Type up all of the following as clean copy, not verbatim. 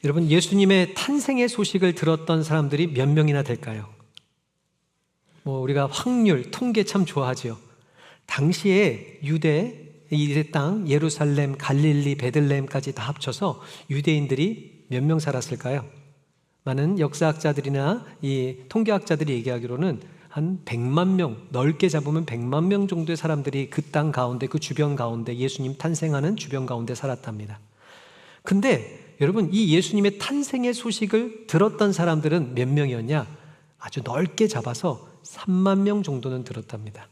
여러분, 예수님의 탄생의 소식을 들었던 사람들이 몇 명이나 될까요? 우리가 확률, 통계 참 좋아하죠. 당시에 유대 땅, 예루살렘, 갈릴리, 베들레헴까지 다 합쳐서 유대인들이 몇 명 살았을까요? 많은 역사학자들이나 이 통계학자들이 얘기하기로는 한 100만 명, 넓게 잡으면 100만 명 정도의 사람들이 그 땅 가운데, 그 주변 가운데, 예수님 탄생하는 주변 가운데 살았답니다. 근데 여러분, 이 예수님의 탄생의 소식을 들었던 사람들은 몇 명이었냐? 아주 넓게 잡아서 3만 명 정도는 들었답니다.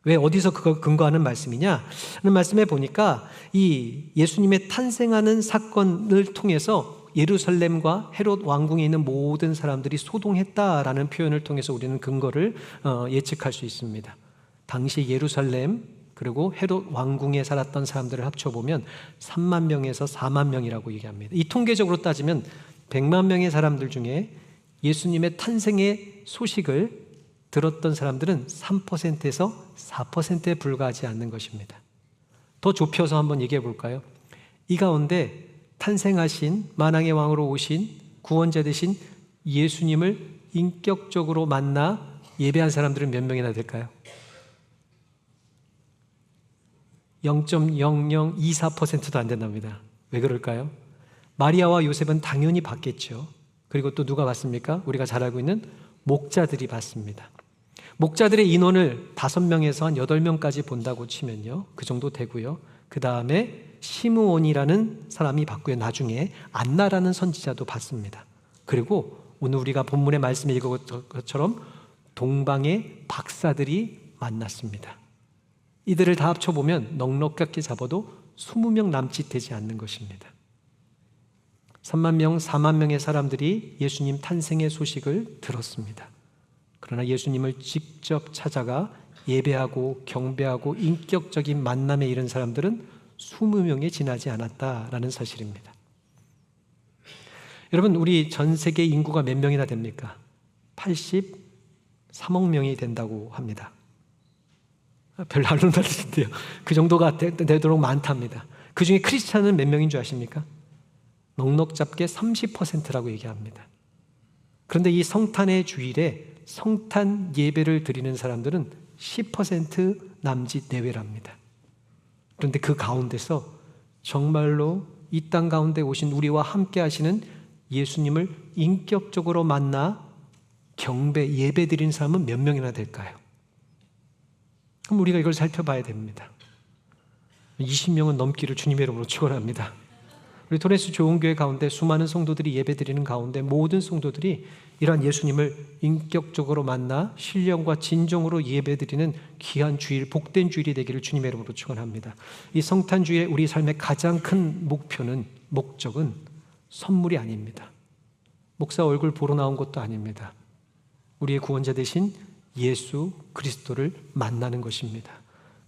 왜, 어디서 그걸 근거하는 말씀이냐? 하는 말씀에 보니까 이 예수님의 탄생하는 사건을 통해서 예루살렘과 헤롯 왕궁에 있는 모든 사람들이 소동했다라는 표현을 통해서 우리는 근거를 예측할 수 있습니다. 당시 예루살렘 그리고 헤롯 왕궁에 살았던 사람들을 합쳐보면 3만 명에서 4만 명이라고 얘기합니다. 이 통계적으로 따지면 100만 명의 사람들 중에 예수님의 탄생의 소식을 들었던 사람들은 3%에서 4%에 불과하지 않는 것입니다. 더 좁혀서 한번 얘기해 볼까요? 이 가운데 탄생하신 만왕의 왕으로 오신 구원자 되신 예수님을 인격적으로 만나 예배한 사람들은 몇 명이나 될까요? 0.0024%도 안 된답니다. 왜 그럴까요? 마리아와 요셉은 당연히 봤겠죠. 그리고 또 누가 봤습니까? 우리가 잘 알고 있는 목자들이 봤습니다. 목자들의 인원을 5명에서 한 8명까지 본다고 치면요, 그 정도 되고요. 그 다음에 시므온이라는 사람이 봤고요. 나중에 안나라는 선지자도 봤습니다. 그리고 오늘 우리가 본문의 말씀에 읽은 것처럼 동방의 박사들이 만났습니다. 이들을 다 합쳐보면 넉넉하게 잡아도 20명 남짓 되지 않는 것입니다. 3만 명, 4만 명의 사람들이 예수님 탄생의 소식을 들었습니다. 그러나 예수님을 직접 찾아가 예배하고 경배하고 인격적인 만남에 이른 사람들은 20명에 지나지 않았다라는 사실입니다. 여러분, 우리 전 세계 인구가 몇 명이나 됩니까? 83억 명이 된다고 합니다. 별로 안 놀라시는데요. 그 정도가 되도록 많답니다. 그 중에 크리스찬은 몇 명인 줄 아십니까? 넉넉 잡게 30%라고 얘기합니다. 그런데 이 성탄의 주일에 성탄 예배를 드리는 사람들은 10% 남짓 내외랍니다. 그런데 그 가운데서 정말로 이 땅 가운데 오신 우리와 함께 하시는 예수님을 인격적으로 만나 경배, 예배 드리는 사람은 몇 명이나 될까요? 그럼 우리가 이걸 살펴봐야 됩니다. 20명은 넘기를 주님의 이름으로 축원합니다. 우리 토레스 좋은교회 가운데 수많은 성도들이 예배드리는 가운데 모든 성도들이 이러한 예수님을 인격적으로 만나 신령과 진정으로 예배드리는 귀한 주일, 복된 주일이 되기를 주님의 이름으로 축원합니다. 이 성탄주일의 우리 삶의 가장 큰 목적은 선물이 아닙니다. 목사 얼굴 보러 나온 것도 아닙니다. 우리의 구원자 되신 예수 그리스도를 만나는 것입니다.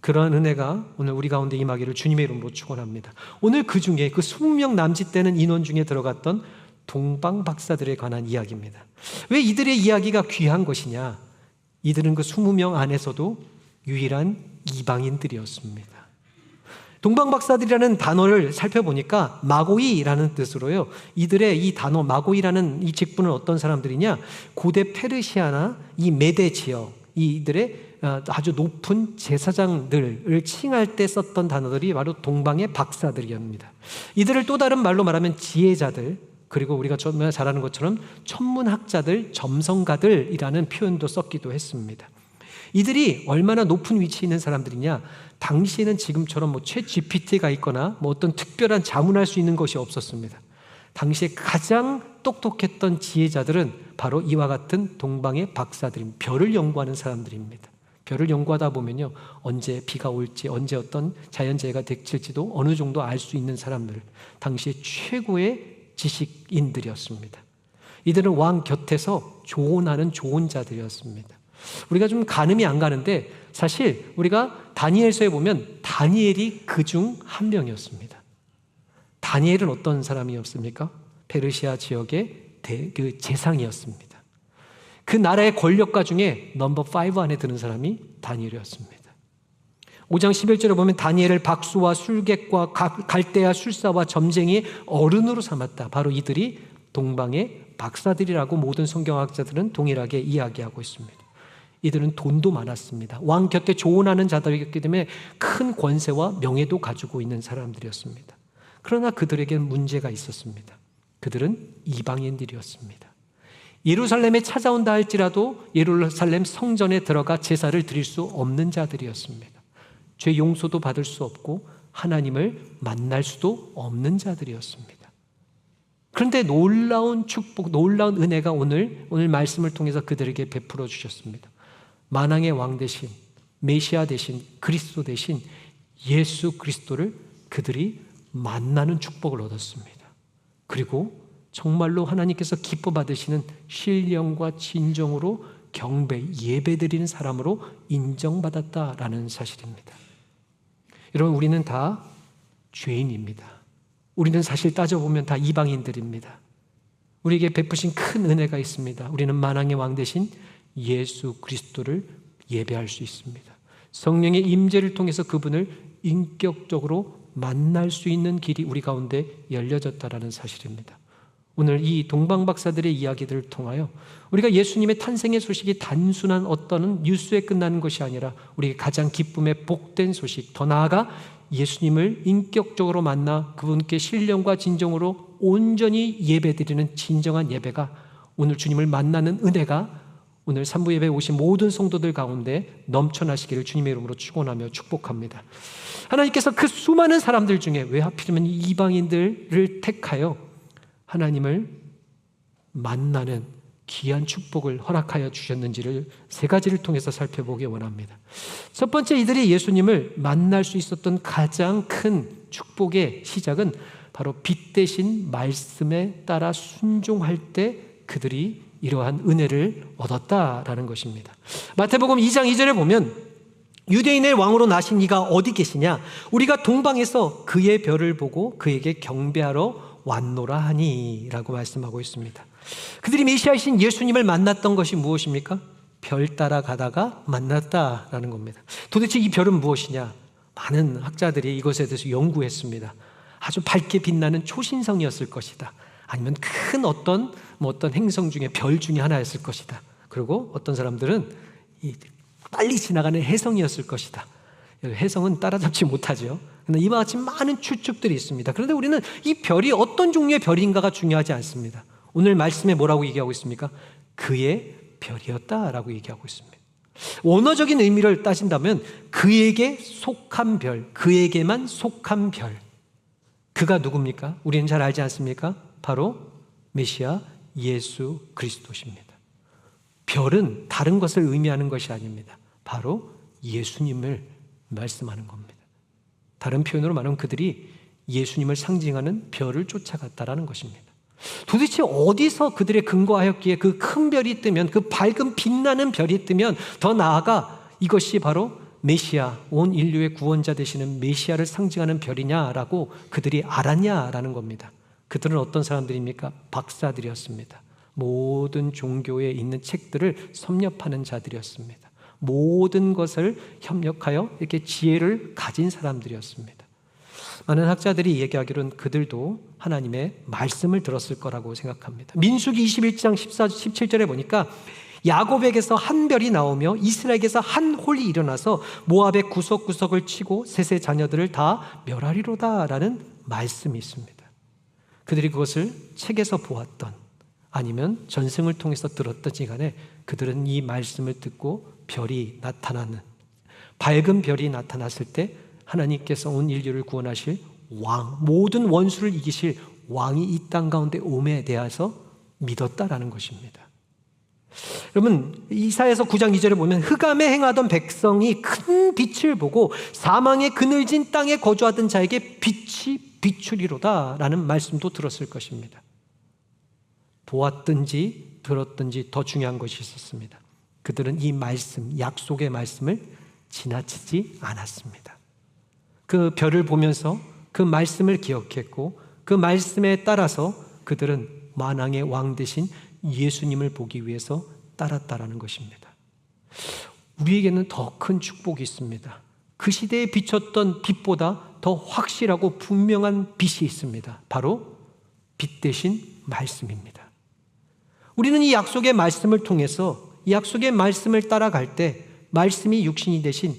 그러한 은혜가 오늘 우리 가운데 임하기를 주님의 이름으로 축원합니다. 오늘 그 중에 그 20명 남짓 되는 인원 중에 들어갔던 동방 박사들에 관한 이야기입니다. 왜 이들의 이야기가 귀한 것이냐? 이들은 그 20명 안에서도 유일한 이방인들이었습니다. 동방 박사들이라는 단어를 살펴보니까 마고이라는 뜻으로요, 이들의 이 단어 마고이라는 이 직분은 어떤 사람들이냐? 고대 페르시아나 이 메데 지역, 이들의 아주 높은 제사장들을 칭할 때 썼던 단어들이 바로 동방의 박사들이옵니다. 이들을 또 다른 말로 말하면 지혜자들, 그리고 우리가 잘 아는 것처럼 천문학자들, 점성가들이라는 표현도 썼기도 했습니다. 이들이 얼마나 높은 위치에 있는 사람들이냐? 당시에는 지금처럼 챗 GPT가 있거나 어떤 특별한 자문할 수 있는 것이 없었습니다. 당시에 가장 똑똑했던 지혜자들은 바로 이와 같은 동방의 박사들입니다. 별을 연구하는 사람들입니다. 별을 연구하다 보면요, 언제 비가 올지, 언제 어떤 자연재해가 닥칠지도 어느 정도 알 수 있는 사람들, 당시에 최고의 지식인들이었습니다. 이들은 왕 곁에서 조언하는 조언자들이었습니다. 우리가 좀 가늠이 안 가는데 사실 우리가 다니엘서에 보면 다니엘이 그중 한 명이었습니다. 다니엘은 어떤 사람이었습니까? 페르시아 지역의 재상이었습니다. 그 나라의 권력가 중에 넘버 5 안에 드는 사람이 다니엘이었습니다. 5장 11절에 보면 다니엘을 박수와 술객과 갈대아 술사와 점쟁이의 어른으로 삼았다. 바로 이들이 동방의 박사들이라고 모든 성경학자들은 동일하게 이야기하고 있습니다. 이들은 돈도 많았습니다. 왕 곁에 조언하는 자들이었기 때문에 큰 권세와 명예도 가지고 있는 사람들이었습니다. 그러나 그들에게는 문제가 있었습니다. 그들은 이방인들이었습니다. 예루살렘에 찾아온다 할지라도 예루살렘 성전에 들어가 제사를 드릴 수 없는 자들이었습니다. 죄 용서도 받을 수 없고 하나님을 만날 수도 없는 자들이었습니다. 그런데 놀라운 축복, 놀라운 은혜가 오늘 말씀을 통해서 그들에게 베풀어 주셨습니다. 만왕의 왕 대신, 메시아 대신, 그리스도 대신 예수 그리스도를 그들이 만나는 축복을 얻었습니다. 그리고 정말로 하나님께서 기뻐 받으시는 신령과 진정으로 경배, 예배드리는 사람으로 인정받았다라는 사실입니다. 여러분, 우리는 다 죄인입니다. 우리는 사실 따져보면 다 이방인들입니다. 우리에게 베푸신 큰 은혜가 있습니다. 우리는 만왕의 왕 대신 예수 그리스도를 예배할 수 있습니다. 성령의 임재를 통해서 그분을 인격적으로 만날 수 있는 길이 우리 가운데 열려졌다라는 사실입니다. 오늘 이 동방박사들의 이야기들을 통하여 우리가 예수님의 탄생의 소식이 단순한 어떤 뉴스에 끝나는 것이 아니라 우리에게 가장 기쁨의 복된 소식, 더 나아가 예수님을 인격적으로 만나 그분께 신령과 진정으로 온전히 예배드리는 진정한 예배가, 오늘 주님을 만나는 은혜가 오늘 산부 예배에 오신 모든 성도들 가운데 넘쳐나시기를 주님의 이름으로 축원하며 축복합니다. 하나님께서 그 수많은 사람들 중에 왜 하필이면 이방인들을 택하여 하나님을 만나는 귀한 축복을 허락하여 주셨는지를 세 가지를 통해서 살펴보기 원합니다. 첫 번째, 이들이 예수님을 만날 수 있었던 가장 큰 축복의 시작은 바로 빛 대신 말씀에 따라 순종할 때 그들이 이러한 은혜를 얻었다라는 것입니다. 마태복음 2장 2절에 보면 유대인의 왕으로 나신 이가 어디 계시냐? 우리가 동방에서 그의 별을 보고 그에게 경배하러 왔노라 하니 라고 말씀하고 있습니다. 그들이 메시아이신 예수님을 만났던 것이 무엇입니까? 별 따라 가다가 만났다라는 겁니다. 도대체 이 별은 무엇이냐? 많은 학자들이 이것에 대해서 연구했습니다. 아주 밝게 빛나는 초신성이었을 것이다. 아니면 큰 어떤 행성 중에 별 중에 하나였을 것이다. 그리고 어떤 사람들은 빨리 지나가는 혜성이었을 것이다. 혜성은 따라잡지 못하죠. 그런데 이와 같이 많은 추측들이 있습니다. 그런데 우리는 이 별이 어떤 종류의 별인가가 중요하지 않습니다. 오늘 말씀에 뭐라고 얘기하고 있습니까? 그의 별이었다라고 얘기하고 있습니다. 원어적인 의미를 따진다면 그에게 속한 별, 그에게만 속한 별. 그가 누굽니까? 우리는 잘 알지 않습니까? 바로 메시아 예수 그리스도십니다. 별은 다른 것을 의미하는 것이 아닙니다. 바로 예수님을 말씀하는 겁니다. 다른 표현으로 말하면 그들이 예수님을 상징하는 별을 쫓아갔다라는 것입니다. 도대체 어디서 그들의 근거하였기에 그 큰 별이 뜨면, 그 밝은 빛나는 별이 뜨면, 더 나아가 이것이 바로 메시아, 온 인류의 구원자 되시는 메시아를 상징하는 별이냐라고 그들이 알았냐라는 겁니다. 그들은 어떤 사람들입니까? 박사들이었습니다. 모든 종교에 있는 책들을 섭렵하는 자들이었습니다. 모든 것을 협력하여 이렇게 지혜를 가진 사람들이었습니다. 많은 학자들이 얘기하기로는 그들도 하나님의 말씀을 들었을 거라고 생각합니다. 민수기 21장 17절에 보니까 야곱에게서 한 별이 나오며 이스라엘에게서 한 홀이 일어나서 모압의 구석구석을 치고 셋의 자녀들을 다 멸하리로다 라는 말씀이 있습니다. 그들이 그것을 책에서 보았던, 아니면 전승을 통해서 들었던지 간에 그들은 이 말씀을 듣고 별이 나타나는, 밝은 별이 나타났을 때 하나님께서 온 인류를 구원하실 왕, 모든 원수를 이기실 왕이 이 땅 가운데 옴에 대해서 믿었다라는 것입니다. 여러분, 이사야서 9장 2절에 보면 흑암에 행하던 백성이 큰 빛을 보고 사망의 그늘진 땅에 거주하던 자에게 빛이 비추리로다 라는 말씀도 들었을 것입니다. 보았든지 들었든지 더 중요한 것이 있었습니다. 그들은 이 말씀, 약속의 말씀을 지나치지 않았습니다. 그 별을 보면서 그 말씀을 기억했고 그 말씀에 따라서 그들은 만왕의 왕 대신 예수님을 보기 위해서 따랐다라는 것입니다. 우리에게는 더 큰 축복이 있습니다. 그 시대에 비쳤던 빛보다 더 확실하고 분명한 빛이 있습니다. 바로 빛 대신 말씀입니다. 우리는 이 약속의 말씀을 통해서 이 약속의 말씀을 따라갈 때 말씀이 육신이 되신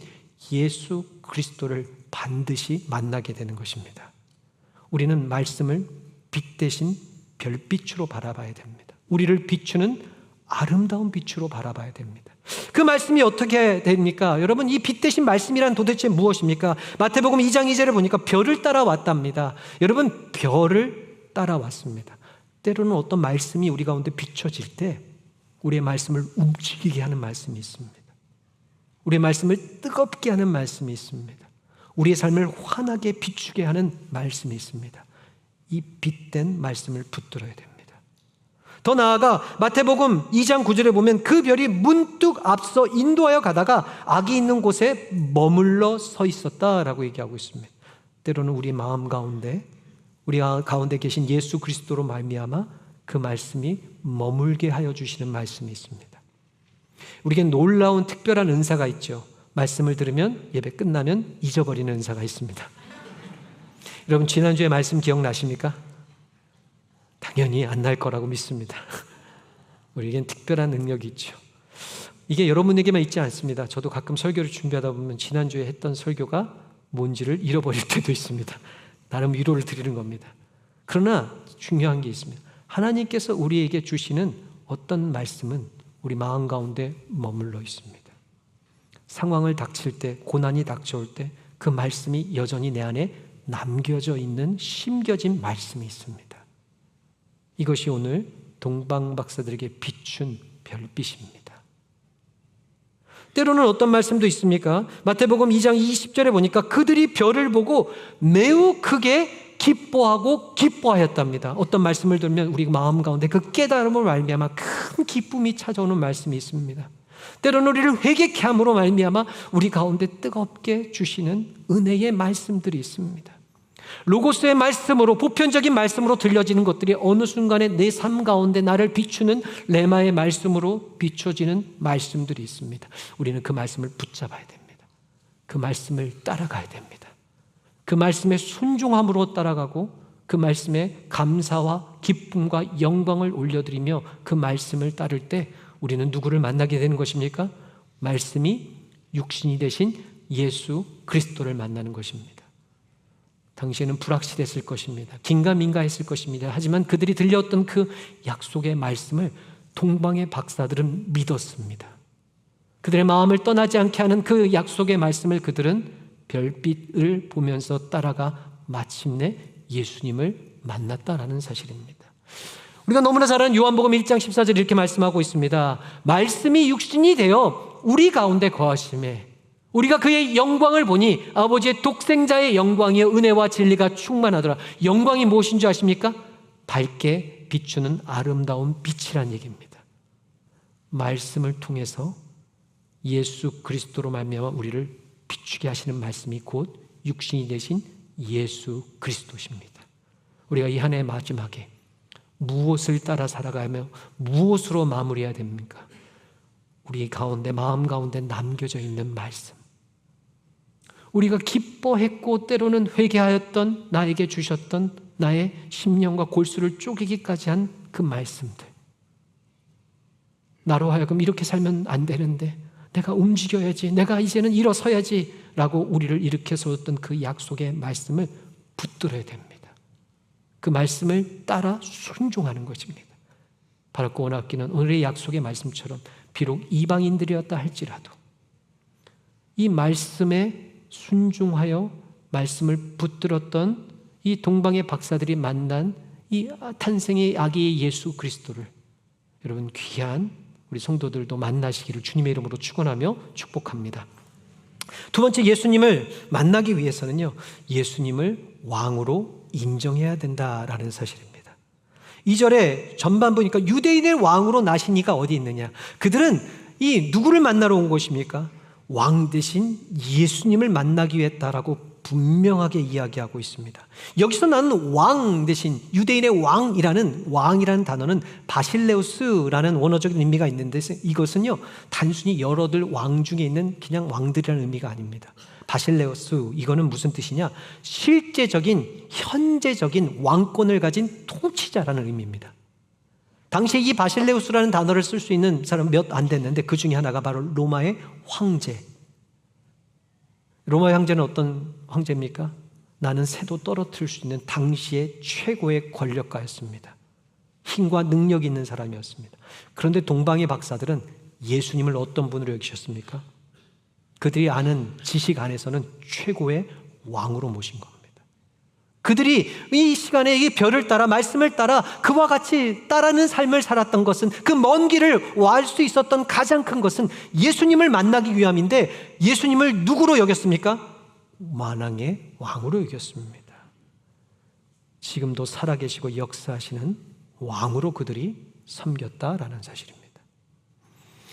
예수 그리스도를 반드시 만나게 되는 것입니다. 우리는 말씀을 빛 대신 별빛으로 바라봐야 됩니다. 우리를 비추는 아름다운 빛으로 바라봐야 됩니다. 그 말씀이 어떻게 됩니까? 여러분, 이 빛 대신 말씀이란 도대체 무엇입니까? 마태복음 2장 2절에 보니까 별을 따라왔답니다. 여러분, 별을 따라왔습니다. 때로는 어떤 말씀이 우리 가운데 비춰질 때 우리의 말씀을 움직이게 하는 말씀이 있습니다. 우리의 말씀을 뜨겁게 하는 말씀이 있습니다. 우리의 삶을 환하게 비추게 하는 말씀이 있습니다. 이 빛된 말씀을 붙들어야 됩니다. 더 나아가 마태복음 2장 9절에 보면 그 별이 문득 앞서 인도하여 가다가 악이 있는 곳에 머물러 서 있었다라고 얘기하고 있습니다. 때로는 우리 마음 가운데, 우리 가운데 계신 예수 그리스도로 말미암아 그 말씀이 머물게 하여 주시는 말씀이 있습니다. 우리에게 놀라운 특별한 은사가 있죠. 말씀을 들으면 예배 끝나면 잊어버리는 은사가 있습니다. 여러분, 지난주에 말씀 기억나십니까? 당연히 안 날 거라고 믿습니다. 우리에겐 특별한 능력이 있죠. 이게 여러분에게만 있지 않습니다. 저도 가끔 설교를 준비하다 보면 지난주에 했던 설교가 뭔지를 잃어버릴 때도 있습니다. 나름 위로를 드리는 겁니다. 그러나 중요한 게 있습니다. 하나님께서 우리에게 주시는 어떤 말씀은 우리 마음 가운데 머물러 있습니다. 상황을 닥칠 때, 고난이 닥쳐올 때 그 말씀이 여전히 내 안에 남겨져 있는 심겨진 말씀이 있습니다. 이것이 오늘 동방 박사들에게 비춘 별빛입니다. 때로는 어떤 말씀도 있습니까? 마태복음 2장 20절에 보니까 그들이 별을 보고 매우 크게 기뻐하고 기뻐하였답니다. 어떤 말씀을 들으면 우리 마음 가운데 그 깨달음을 말미암아 큰 기쁨이 찾아오는 말씀이 있습니다. 때로는 우리를 회개케 함으로 말미암아 우리 가운데 뜨겁게 주시는 은혜의 말씀들이 있습니다. 로고스의 말씀으로, 보편적인 말씀으로 들려지는 것들이 어느 순간에 내 삶 가운데 나를 비추는 레마의 말씀으로 비춰지는 말씀들이 있습니다. 우리는 그 말씀을 붙잡아야 됩니다. 그 말씀을 따라가야 됩니다. 그 말씀에 순종함으로 따라가고 그 말씀에 감사와 기쁨과 영광을 올려드리며 그 말씀을 따를 때 우리는 누구를 만나게 되는 것입니까? 말씀이 육신이 되신 예수 그리스도를 만나는 것입니다. 당시에는 불확실했을 것입니다. 긴가민가했을 것입니다. 하지만 그들이 들렸던 그 약속의 말씀을 동방의 박사들은 믿었습니다. 그들의 마음을 떠나지 않게 하는 그 약속의 말씀을 그들은 별빛을 보면서 따라가 마침내 예수님을 만났다라는 사실입니다. 우리가 너무나 잘 아는 요한복음 1장 14절 이렇게 말씀하고 있습니다. 말씀이 육신이 되어 우리 가운데 거하심에 우리가 그의 영광을 보니 아버지의 독생자의 영광이여 은혜와 진리가 충만하더라. 영광이 무엇인 줄 아십니까? 밝게 비추는 아름다운 빛이란 얘기입니다. 말씀을 통해서 예수 그리스도로 말미암아 우리를 비추게 하시는 말씀이 곧 육신이 되신 예수 그리스도십니다. 우리가 이 한 해 마지막에 무엇을 따라 살아가며 무엇으로 마무리해야 됩니까? 우리 가운데, 마음 가운데 남겨져 있는 말씀, 우리가 기뻐했고 때로는 회개하였던 나에게 주셨던 나의 심령과 골수를 쪼개기까지 한 그 말씀들, 나로 하여금 이렇게 살면 안 되는데 내가 움직여야지, 내가 이제는 일어서야지 라고 우리를 일으켜 세웠던 그 약속의 말씀을 붙들어야 됩니다. 그 말씀을 따라 순종하는 것입니다. 바로 그 원하기는 오늘의 약속의 말씀처럼 비록 이방인들이었다 할지라도 이 말씀에 순종하여 말씀을 붙들었던 이 동방의 박사들이 만난 이 탄생의 아기의 예수 그리스도를 여러분 귀한 우리 성도들도 만나시기를 주님의 이름으로 축원하며 축복합니다. 두 번째, 예수님을 만나기 위해서는요, 예수님을 왕으로 인정해야 된다라는 사실입니다. 2절에 전반 보니까 유대인의 왕으로 나신 이가 어디 있느냐? 그들은 이 누구를 만나러 온 것입니까? 왕 대신 예수님을 만나기 위했다라고 분명하게 이야기하고 있습니다. 여기서 나는 왕 대신 유대인의 왕이라는 단어는 바실레우스라는 원어적인 의미가 있는데 이것은요 단순히 여러들 왕 중에 있는 그냥 왕들이라는 의미가 아닙니다. 바실레우스, 이거는 무슨 뜻이냐? 실제적인 현재적인 왕권을 가진 통치자라는 의미입니다. 당시에 이 바실레우스라는 단어를 쓸 수 있는 사람 몇 안 됐는데 그 중에 하나가 바로 로마의 황제. 로마의 황제는 어떤 황제입니까? 나는 새도 떨어뜨릴 수 있는 당시의 최고의 권력가였습니다. 힘과 능력이 있는 사람이었습니다. 그런데 동방의 박사들은 예수님을 어떤 분으로 여기셨습니까? 그들이 아는 지식 안에서는 최고의 왕으로 모신 겁니다. 그들이 이 시간에 이 별을 따라 말씀을 따라 그와 같이 따르는 삶을 살았던 것은, 그 먼 길을 알 수 있었던 가장 큰 것은 예수님을 만나기 위함인데, 예수님을 누구로 여겼습니까? 만왕의 왕으로 여겼습니다. 지금도 살아계시고 역사하시는 왕으로 그들이 섬겼다라는 사실입니다.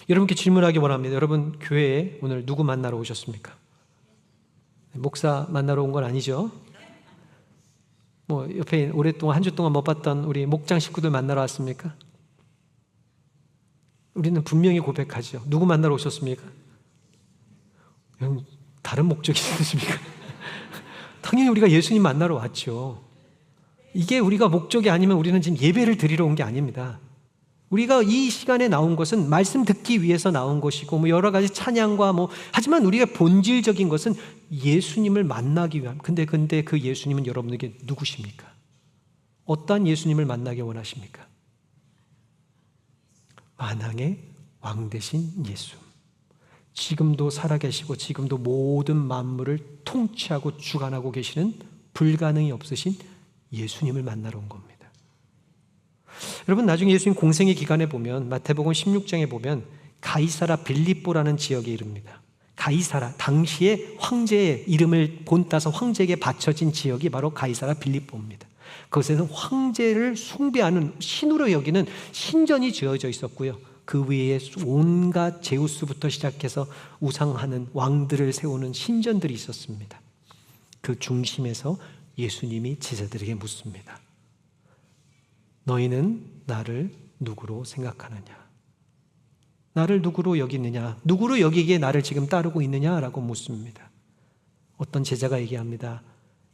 여러분께 질문하기 원합니다. 여러분 교회에 오늘 누구 만나러 오셨습니까? 목사 만나러 온 건 아니죠? 옆에 오랫동안 한 주 동안 못 봤던 우리 목장 식구들 만나러 왔습니까? 우리는 분명히 고백하죠. 누구 만나러 오셨습니까? 다른 목적이 있으십니까? 당연히 우리가 예수님 만나러 왔죠. 이게 우리가 목적이 아니면 우리는 지금 예배를 드리러 온 게 아닙니다. 우리가 이 시간에 나온 것은 말씀 듣기 위해서 나온 것이고 여러 가지 찬양과 하지만 우리가 본질적인 것은 예수님을 만나기 위함. 근데 그 예수님은 여러분에게 누구십니까? 어떠한 예수님을 만나기 원하십니까? 만왕의 왕 되신 예수. 지금도 살아계시고 지금도 모든 만물을 통치하고 주관하고 계시는 불가능이 없으신 예수님을 만나러 온 겁니다. 여러분, 나중에 예수님 공생의 기간에 보면 마태복음 16장에 보면 가이사라 빌립보라는 지역에 이릅니다. 가이사라, 당시에 황제의 이름을 본따서 황제에게 바쳐진 지역이 바로 가이사라 빌립보입니다. 그것에는 황제를 숭배하는, 신으로 여기는 신전이 지어져 있었고요. 그 위에 온갖 제우스부터 시작해서 우상하는 왕들을 세우는 신전들이 있었습니다. 그 중심에서 예수님이 제자들에게 묻습니다. 너희는 나를 누구로 생각하느냐? 나를 누구로 여기느냐? 누구로 여기기에 나를 지금 따르고 있느냐라고 묻습니다. 어떤 제자가 얘기합니다.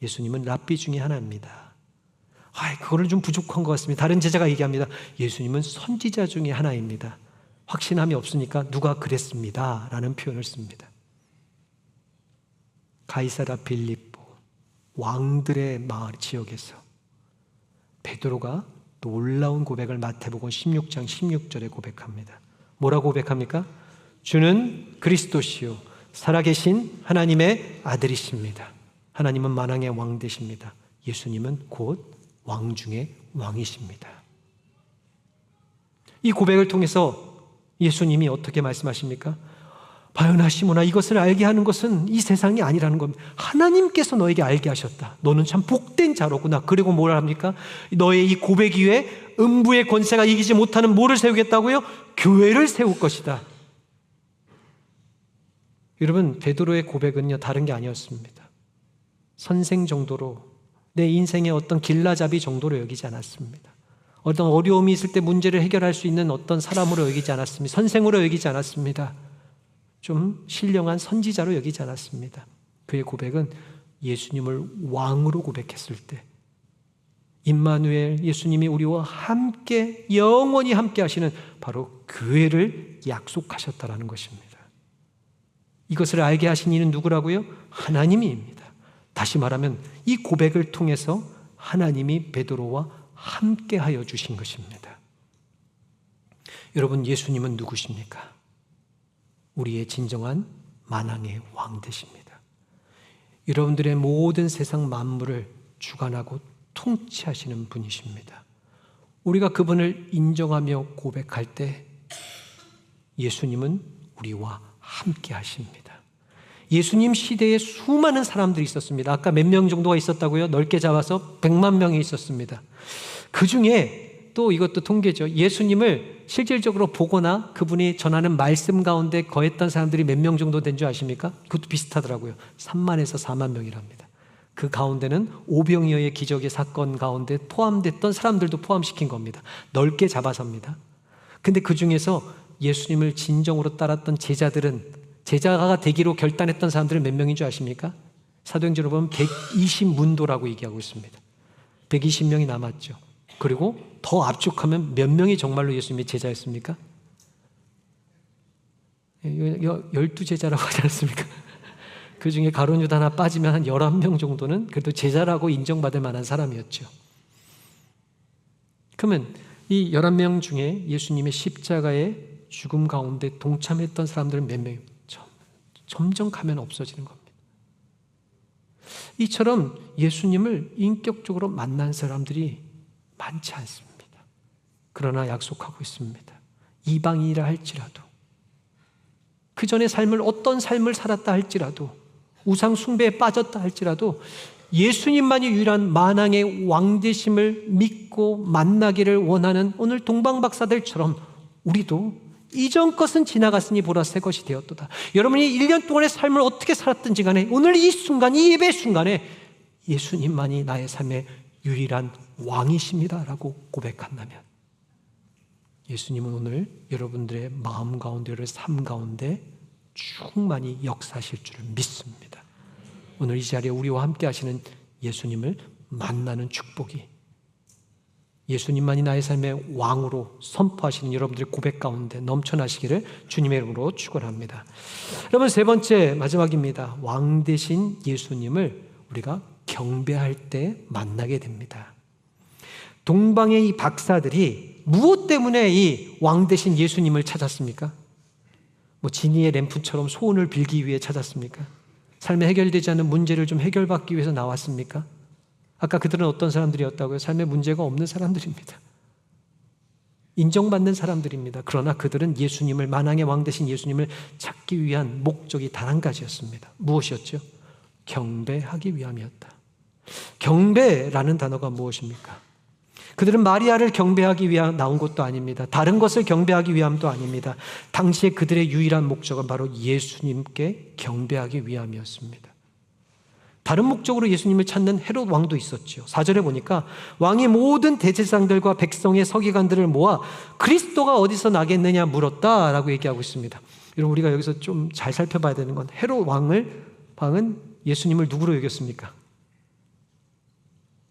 예수님은 랍비 중에 하나입니다. 그거는 좀 부족한 것 같습니다. 다른 제자가 얘기합니다. 예수님은 선지자 중에 하나입니다. 확신함이 없으니까 누가 그랬습니다 라는 표현을 씁니다. 가이사라 빌립보, 왕들의 마을 지역에서 베드로가 놀라운 고백을 마태복음 16장 16절에 고백합니다. 뭐라고 고백합니까? 주는 그리스도시요 살아계신 하나님의 아들이십니다. 하나님은 만왕의 왕 되십니다. 예수님은 곧 왕 중에 왕이십니다. 이 고백을 통해서 예수님이 어떻게 말씀하십니까? 바요나 시몬아, 이것을 알게 하는 것은 이 세상이 아니라는 겁니다. 하나님께서 너에게 알게 하셨다. 너는 참 복된 자로구나. 그리고 뭘 합니까? 너의 이 고백 위에 음부의 권세가 이기지 못하는 뭐를 세우겠다고요? 교회를 세울 것이다. 여러분, 베드로의 고백은요, 다른 게 아니었습니다. 선생 정도로, 내 인생의 어떤 길라잡이 정도로 여기지 않았습니다. 어떤 어려움이 있을 때 문제를 해결할 수 있는 어떤 사람으로 여기지 않았습니다. 선생으로 여기지 않았습니다. 좀 신령한 선지자로 여기지 않았습니다. 그의 고백은 예수님을 왕으로 고백했을 때, 임마누엘, 예수님이 우리와 함께 영원히 함께 하시는 바로 교회를 약속하셨다라는 것입니다. 이것을 알게 하신 이는 누구라고요? 하나님입니다. 다시 말하면 이 고백을 통해서 하나님이 베드로와 함께 하여 주신 것입니다. 여러분, 예수님은 누구십니까? 우리의 진정한 만왕의 왕 되십니다. 여러분들의 모든 세상 만물을 주관하고 통치하시는 분이십니다. 우리가 그분을 인정하며 고백할 때 예수님은 우리와 함께 하십니다. 예수님 시대에 수많은 사람들이 있었습니다. 아까 몇 명 정도가 있었다고요? 넓게 잡아서 100만 명이 있었습니다. 그 중에 또 이것도 통계죠. 예수님을 실질적으로 보거나 그분이 전하는 말씀 가운데 거했던 사람들이 몇 명 정도 된 줄 아십니까? 그것도 비슷하더라고요. 3만에서 4만 명이랍니다. 그 가운데는 오병이어의 기적의 사건 가운데 포함됐던 사람들도 포함시킨 겁니다. 넓게 잡아서입니다. 근데 그 중에서 예수님을 진정으로 따랐던 제자들은 제자가 되기로 결단했던 사람들은 몇 명인 줄 아십니까? 사도행전을 보면 120문도라고 얘기하고 있습니다. 120명이 남았죠. 그리고 더 압축하면 몇 명이 정말로 예수님의 제자였습니까? 12제자라고 하지 않습니까? 그 중에 가룟 유다 하나 빠지면 한 11명 정도는 그래도 제자라고 인정받을 만한 사람이었죠. 그러면 이 11명 중에 예수님의 십자가의 죽음 가운데 동참했던 사람들은 몇 명입니까? 점점 가면 없어지는 겁니다. 이처럼 예수님을 인격적으로 만난 사람들이 많지 않습니다. 그러나 약속하고 있습니다. 이방인이라 할지라도, 그 전의 삶을 어떤 삶을 살았다 할지라도, 우상 숭배에 빠졌다 할지라도 예수님만이 유일한 만왕의 왕되심을 믿고 만나기를 원하는 오늘 동방박사들처럼 우리도 이전 것은 지나갔으니 보라 새 것이 되었도다. 여러분이 1년 동안의 삶을 어떻게 살았든지 간에 오늘 이 순간, 이 예배 순간에 예수님만이 나의 삶의 유일한 왕이십니다 라고 고백한다면 예수님은 오늘 여러분들의 마음 가운데를 삶 가운데 충만히 역사하실 줄을 믿습니다. 오늘 이 자리에 우리와 함께 하시는 예수님을 만나는 축복이, 예수님만이 나의 삶의 왕으로 선포하시는 여러분들의 고백 가운데 넘쳐나시기를 주님의 이름으로 축원합니다. 여러분, 세 번째 마지막입니다. 왕 되신 예수님을 우리가 경배할 때 만나게 됩니다. 동방의 이 박사들이 무엇 때문에 이 왕 되신 예수님을 찾았습니까? 뭐 지니의 램프처럼 소원을 빌기 위해 찾았습니까? 삶에 해결되지 않는 문제를 좀 해결받기 위해서 나왔습니까? 아까 그들은 어떤 사람들이었다고요? 삶에 문제가 없는 사람들입니다. 인정받는 사람들입니다. 그러나 그들은 예수님을, 만왕의 왕 되신 예수님을 찾기 위한 목적이 단 한 가지였습니다. 무엇이었죠? 경배하기 위함이었다. 경배라는 단어가 무엇입니까? 그들은 마리아를 경배하기 위해 나온 것도 아닙니다. 다른 것을 경배하기 위함도 아닙니다. 당시에 그들의 유일한 목적은 바로 예수님께 경배하기 위함이었습니다. 다른 목적으로 예수님을 찾는 헤롯 왕도 있었죠. 4절에 보니까 왕이 모든 대제사장들과 백성의 서기관들을 모아 그리스도가 어디서 나겠느냐 물었다라고 얘기하고 있습니다. 여러분, 우리가 여기서 좀 잘 살펴봐야 되는 건 헤롯 왕은 예수님을 누구로 여겼습니까?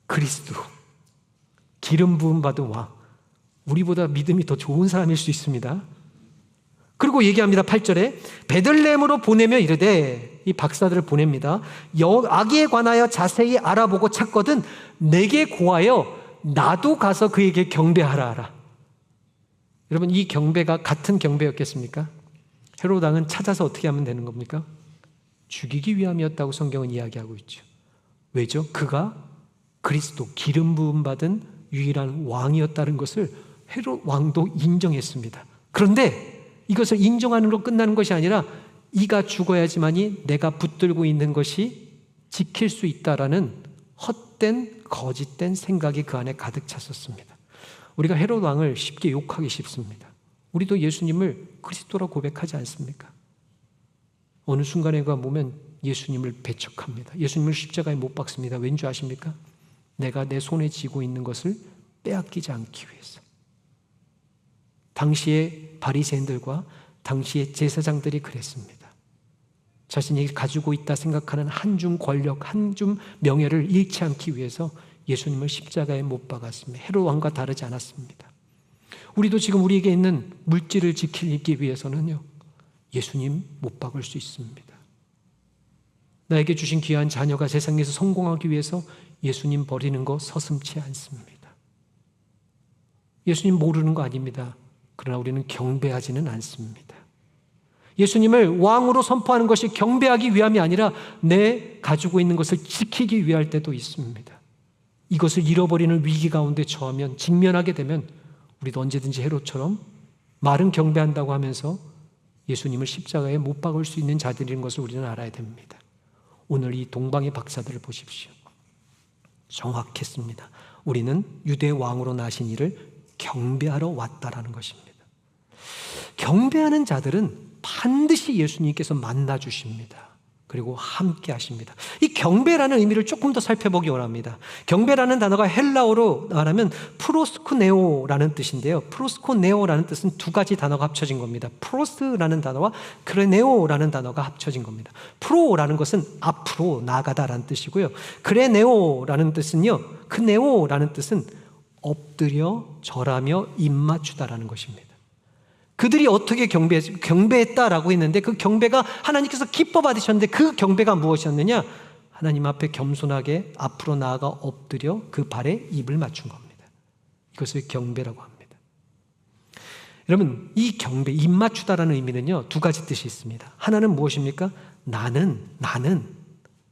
그리스도, 기름 부음 받은 왕, 우리보다 믿음이 더 좋은 사람일 수 있습니다. 그리고 얘기합니다. 8절에 베들레헴으로 보내며 이르되, 이 박사들을 보냅니다. 아기에 관하여 자세히 알아보고 찾거든 내게 고하여 나도 가서 그에게 경배하라 하라. 여러분, 이 경배가 같은 경배였겠습니까? 헤롯 왕은 찾아서 어떻게 하면 되는 겁니까? 죽이기 위함이었다고 성경은 이야기하고 있죠. 왜죠? 그가 그리스도, 기름 부음 받은 유일한 왕이었다는 것을 헤롯 왕도 인정했습니다. 그런데 이것을 인정하는 걸로 끝나는 것이 아니라 이가 죽어야지만이 내가 붙들고 있는 것이 지킬 수 있다라는 헛된 거짓된 생각이 그 안에 가득 찼었습니다. 우리가 헤롯 왕을 쉽게 욕하기 쉽습니다. 우리도 예수님을 그리스도라고 고백하지 않습니까? 어느 순간에 보면 예수님을 배척합니다. 예수님을 십자가에 못 박습니다. 왠지 아십니까? 내가 내 손에 쥐고 있는 것을 빼앗기지 않기 위해서. 당시의 바리새인들과 당시의 제사장들이 그랬습니다. 자신이 가지고 있다 생각하는 한 줌 권력, 한 줌 명예를 잃지 않기 위해서 예수님을 십자가에 못 박았습니다. 헤롯 왕과 다르지 않았습니다. 우리도 지금 우리에게 있는 물질을 지키기 위해서는요, 예수님 못 박을 수 있습니다. 나에게 주신 귀한 자녀가 세상에서 성공하기 위해서 예수님 버리는 거 서슴지 않습니다. 예수님 모르는 거 아닙니다. 그러나 우리는 경배하지는 않습니다. 예수님을 왕으로 선포하는 것이 경배하기 위함이 아니라 내 가지고 있는 것을 지키기 위할 때도 있습니다. 이것을 잃어버리는 위기 가운데 처하면, 직면하게 되면 우리도 언제든지 헤롯처럼 말은 경배한다고 하면서 예수님을 십자가에 못 박을 수 있는 자들인 것을 우리는 알아야 됩니다. 오늘 이 동방의 박사들을 보십시오. 정확했습니다. 우리는 유대 왕으로 나신 이를 경배하러 왔다라는 것입니다. 경배하는 자들은 반드시 예수님께서 만나 주십니다. 그리고 함께 하십니다. 이 경배라는 의미를 조금 더 살펴보기 원합니다. 경배라는 단어가 헬라어로 말하면 프로스코네오라는 뜻인데요. 프로스코네오라는 뜻은 두 가지 단어가 합쳐진 겁니다. 프로스라는 단어와 크레네오라는 단어가 합쳐진 겁니다. 프로라는 것은 앞으로 나아가다라는 뜻이고요. 크레네오라는 뜻은요, 크네오라는 뜻은 엎드려 절하며 입맞추다라는 것입니다. 그들이 어떻게 경배했다라고 했는데 그 경배가 하나님께서 기뻐 받으셨는데 그 경배가 무엇이었느냐? 하나님 앞에 겸손하게 앞으로 나아가 엎드려 그 발에 입을 맞춘 겁니다. 이것을 경배라고 합니다. 여러분, 이 경배, 입 맞추다라는 의미는요, 두 가지 뜻이 있습니다. 하나는 무엇입니까? 나는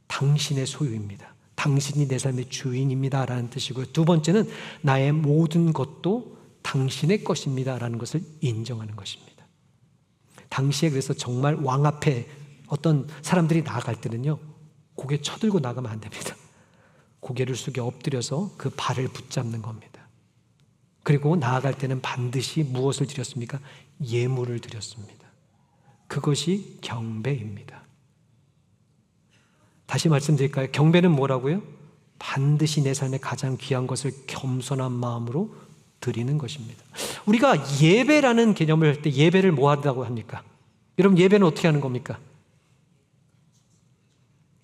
당신의 소유입니다. 당신이 내 삶의 주인입니다 라는 뜻이고요. 두 번째는 나의 모든 것도 당신의 것입니다 라는 것을 인정하는 것입니다. 당시에 그래서 정말 왕 앞에 어떤 사람들이 나아갈 때는요, 고개 쳐들고 나가면 안 됩니다. 고개를 숙여 엎드려서 그 발을 붙잡는 겁니다. 그리고 나아갈 때는 반드시 무엇을 드렸습니까? 예물을 드렸습니다. 그것이 경배입니다. 다시 말씀드릴까요? 경배는 뭐라고요? 반드시 내 삶의 가장 귀한 것을 겸손한 마음으로 드리는 것입니다. 우리가 예배라는 개념을 할 때 예배를 뭐 한다고 합니까? 여러분, 예배는 어떻게 하는 겁니까?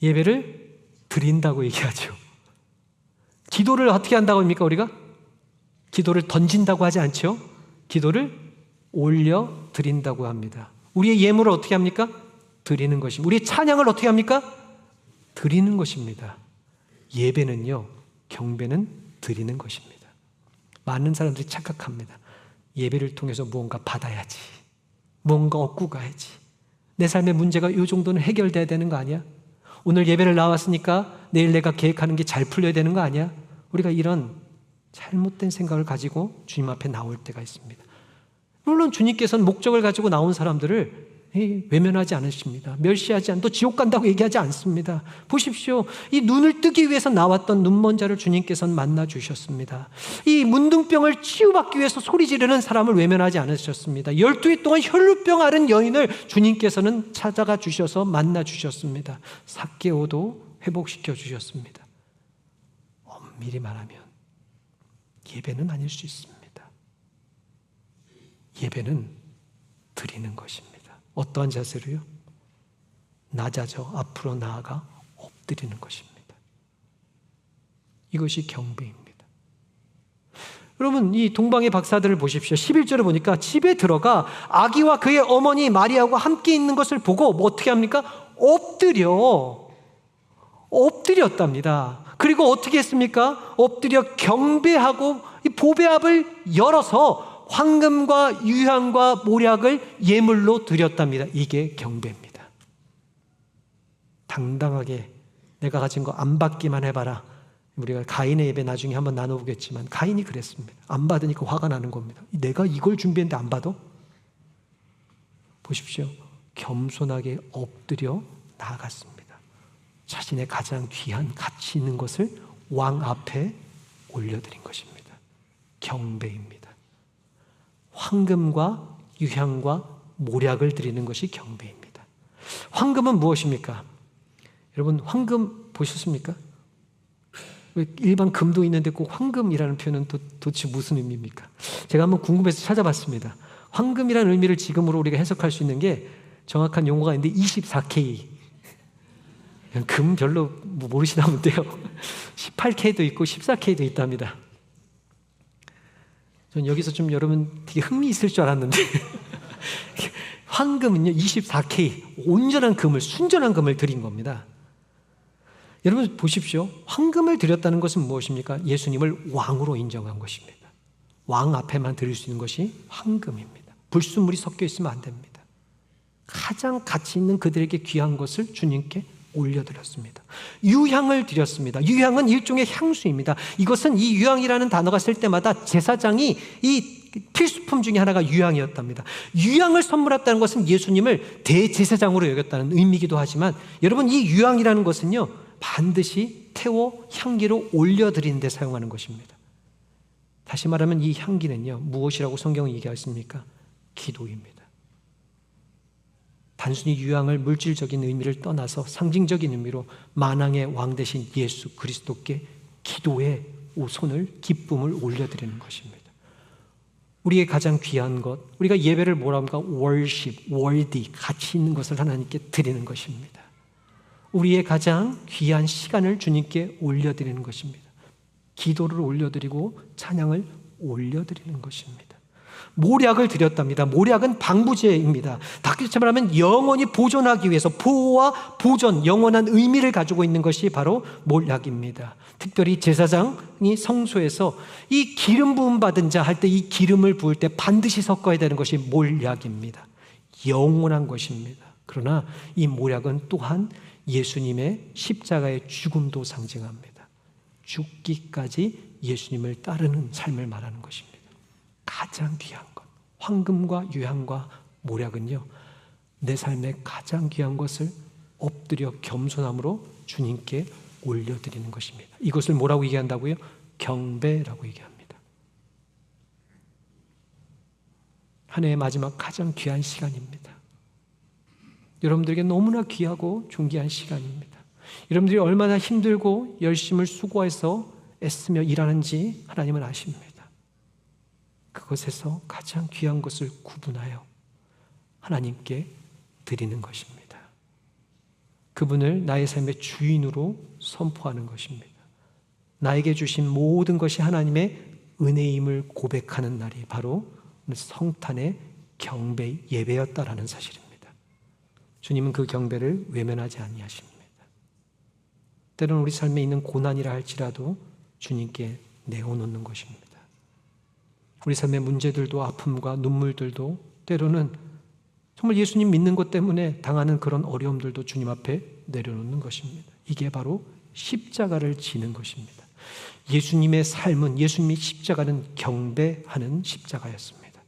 예배를 드린다고 얘기하죠. 기도를 어떻게 한다고 합니까? 우리가 기도를 던진다고 하지 않죠. 기도를 올려 드린다고 합니다. 우리의 예물을 어떻게 합니까? 드리는 것입니다. 우리의 찬양을 어떻게 합니까? 드리는 것입니다. 예배는요, 경배는 드리는 것입니다. 많은 사람들이 착각합니다. 예배를 통해서 무언가 받아야지, 무언가 얻고 가야지, 내 삶의 문제가 이 정도는 해결돼야 되는 거 아니야? 오늘 예배를 나왔으니까 내일 내가 계획하는 게 잘 풀려야 되는 거 아니야? 우리가 이런 잘못된 생각을 가지고 주님 앞에 나올 때가 있습니다. 물론 주님께서는 목적을 가지고 나온 사람들을 외면하지 않으십니다. 멸시하지 않고 또 지옥 간다고 얘기하지 않습니다. 보십시오. 이 눈을 뜨기 위해서 나왔던 눈먼 자를 주님께서는 만나 주셨습니다. 이 문둥병을 치유받기 위해서 소리 지르는 사람을 외면하지 않으셨습니다. 12해 동안 혈루병 앓은 여인을 주님께서는 찾아가 주셔서 만나 주셨습니다. 삭개오도 회복시켜 주셨습니다. 엄밀히 말하면 예배는 아닐 수 있습니다. 예배는 드리는 것입니다. 어떠한 자세로요? 낮아져 앞으로 나아가 엎드리는 것입니다. 이것이 경배입니다. 여러분, 이 동방의 박사들을 보십시오. 11절을 보니까 집에 들어가 아기와 그의 어머니 마리아와 함께 있는 것을 보고 뭐 어떻게 합니까? 엎드렸답니다. 그리고 어떻게 했습니까? 엎드려 경배하고 이 보배압을 열어서 황금과 유향과 모략을 예물로 드렸답니다. 이게 경배입니다. 당당하게 내가 가진 거 안 받기만 해봐라. 우리가 가인의 예배 나중에 한번 나눠보겠지만 가인이 그랬습니다. 안 받으니까 화가 나는 겁니다. 내가 이걸 준비했는데 안 받아? 보십시오. 겸손하게 엎드려 나아갔습니다. 자신의 가장 귀한 가치 있는 것을 왕 앞에 올려드린 것입니다. 경배입니다. 황금과 유향과 모략을 드리는 것이 경배입니다. 황금은 무엇입니까? 여러분, 황금 보셨습니까? 일반 금도 있는데 꼭 황금이라는 표현은 도대체 무슨 의미입니까? 제가 한번 궁금해서 찾아봤습니다. 황금이라는 의미를 지금으로 우리가 해석할 수 있는 게 정확한 용어가 있는데 24K. 금 별로 모르시나 본데요. 18K도 있고 14K도 있답니다. 전 여기서 좀 여러분 되게 흥미 있을 줄 알았는데 황금은요 24K 온전한 금을, 순전한 금을 드린 겁니다. 여러분 보십시오. 황금을 드렸다는 것은 무엇입니까? 예수님을 왕으로 인정한 것입니다. 왕 앞에만 드릴 수 있는 것이 황금입니다. 불순물이 섞여 있으면 안 됩니다. 가장 가치 있는 그들에게 귀한 것을 주님께 올려드렸습니다. 유향을 드렸습니다. 유향은 일종의 향수입니다. 이것은 이 유향이라는 단어가 쓸 때마다 제사장이 이 필수품 중에 하나가 유향이었답니다. 유향을 선물했다는 것은 예수님을 대제사장으로 여겼다는 의미이기도 하지만 여러분, 이 유향이라는 것은요 반드시 태워 향기로 올려드리는 데 사용하는 것입니다. 다시 말하면 이 향기는요 무엇이라고 성경은 얘기하십니까? 기도입니다. 단순히 유향을 물질적인 의미를 떠나서 상징적인 의미로 만왕의 왕 되신 예수 그리스도께 기도의 손을, 기쁨을 올려드리는 것입니다. 우리의 가장 귀한 것, 우리가 예배를 뭐라 합니까? worship, worthy, 가치 있는 것을 하나님께 드리는 것입니다. 우리의 가장 귀한 시간을 주님께 올려드리는 것입니다. 기도를 올려드리고 찬양을 올려드리는 것입니다. 모략을 드렸답니다. 모략은 방부제입니다. 다시 말하면 영원히 보존하기 위해서 보호와 보존, 영원한 의미를 가지고 있는 것이 바로 모략입니다. 특별히 제사장이 성소에서 이 기름 부음 받은 자 할 때 이 기름을 부을 때 반드시 섞어야 되는 것이 모략입니다. 영원한 것입니다. 그러나 이 모략은 또한 예수님의 십자가의 죽음도 상징합니다. 죽기까지 예수님을 따르는 삶을 말하는 것입니다. 가장 귀한 것, 황금과 유향과 모략은요, 내 삶의 가장 귀한 것을 엎드려 겸손함으로 주님께 올려드리는 것입니다. 이것을 뭐라고 얘기한다고요? 경배라고 얘기합니다. 한 해의 마지막 가장 귀한 시간입니다. 여러분들에게 너무나 귀하고 존귀한 시간입니다. 여러분들이 얼마나 힘들고 열심을 수고해서 애쓰며 일하는지 하나님은 아십니다. 그것에서 가장 귀한 것을 구분하여 하나님께 드리는 것입니다. 그분을 나의 삶의 주인으로 선포하는 것입니다. 나에게 주신 모든 것이 하나님의 은혜임을 고백하는 날이 바로 성탄의 경배 예배였다라는 사실입니다. 주님은 그 경배를 외면하지 아니하십니다. 때로는 우리 삶에 있는 고난이라 할지라도 주님께 내어놓는 것입니다. 우리 삶의 문제들도 아픔과 눈물들도 때로는 정말 예수님 믿는 것 때문에 당하는 그런 어려움들도 주님 앞에 내려놓는 것입니다. 이게 바로 십자가를 지는 것입니다. 예수님의 삶은, 예수님의 십자가는 경배하는 십자가였습니다.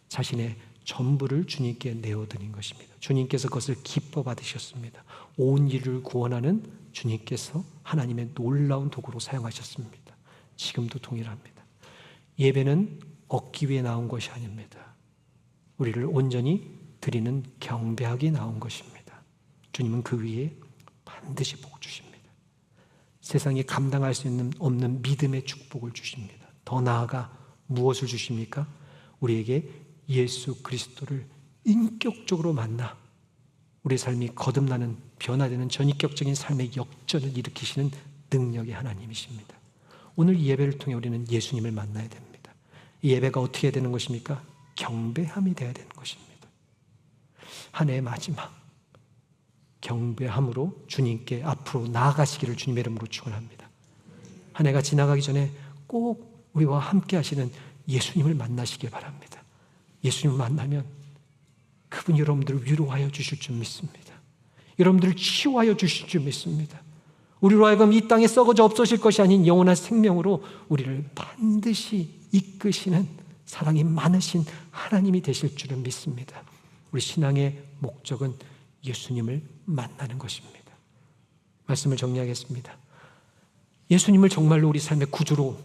자신의 전부를 주님께 내어드린 것입니다. 주님께서 그것을 기뻐 받으셨습니다. 온 인류를 구원하는 주님께서 하나님의 놀라운 도구로 사용하셨습니다. 지금도 동일합니다. 예배는 얻기 위해 나온 것이 아닙니다. 우리를 온전히 드리는 경배하기 나온 것입니다. 주님은 그 위에 반드시 복 주십니다. 세상이 감당할 수 없는 믿음의 축복을 주십니다. 더 나아가 무엇을 주십니까? 우리에게 예수 그리스도를 인격적으로 만나 우리의 삶이 거듭나는, 변화되는 전인격적인 삶의 역전을 일으키시는 능력의 하나님이십니다. 오늘 이 예배를 통해 우리는 예수님을 만나야 됩니다. 이 예배가 어떻게 되는 것입니까? 경배함이 되어야 되는 것입니다. 한 해의 마지막 경배함으로 주님께 앞으로 나아가시기를 주님의 이름으로 축원합니다. 한 해가 지나가기 전에 꼭 우리와 함께 하시는 예수님을 만나시길 바랍니다. 예수님을 만나면 그분이 여러분들을 위로하여 주실 줄 믿습니다. 여러분들을 치유하여 주실 줄 믿습니다. 우리로 하여금 이 땅에 썩어져 없어질 것이 아닌 영원한 생명으로 우리를 반드시 이끄시는 사랑이 많으신 하나님이 되실 줄을 믿습니다. 우리 신앙의 목적은 예수님을 만나는 것입니다. 말씀을 정리하겠습니다. 예수님을 정말로 우리 삶의 구주로,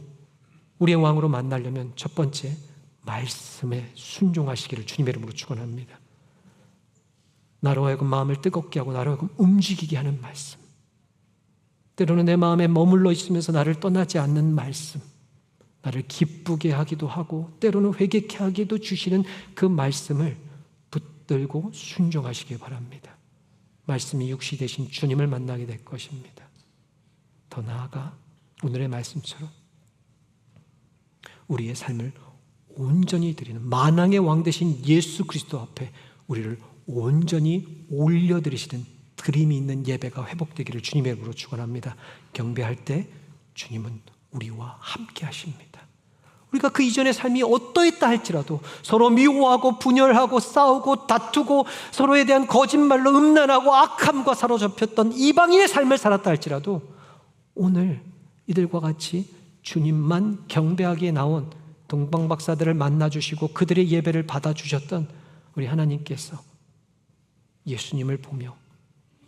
우리의 왕으로 만나려면 첫 번째, 말씀에 순종하시기를 주님의 이름으로 축원합니다. 나로 하여금 마음을 뜨겁게 하고 나로 하여금 움직이게 하는 말씀, 때로는 내 마음에 머물러 있으면서 나를 떠나지 않는 말씀, 나를 기쁘게 하기도 하고 때로는 회개케 하기도 주시는 그 말씀을 붙들고 순종하시기 바랍니다. 말씀이 육시 되신 주님을 만나게 될 것입니다. 더 나아가 오늘의 말씀처럼 우리의 삶을 온전히 드리는 만왕의 왕 되신 예수 그리스도 앞에 우리를 온전히 올려드리시는 드림이 있는 예배가 회복되기를 주님의 이름으로 축원합니다. 경배할 때 주님은 우리와 함께 하십니다. 우리가 그 이전의 삶이 어떠했다 할지라도 서로 미워하고 분열하고 싸우고 다투고 서로에 대한 거짓말로 음란하고 악함과 사로잡혔던 이방인의 삶을 살았다 할지라도 오늘 이들과 같이 주님만 경배하기에 나온 동방박사들을 만나주시고 그들의 예배를 받아주셨던 우리 하나님께서 예수님을 보며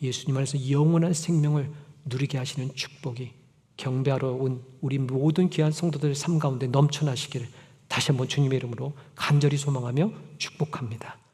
예수님 안에서 영원한 생명을 누리게 하시는 축복이 경배하러 온 우리 모든 귀한 성도들의 삶 가운데 넘쳐나시기를 다시 한번 주님의 이름으로 간절히 소망하며 축복합니다.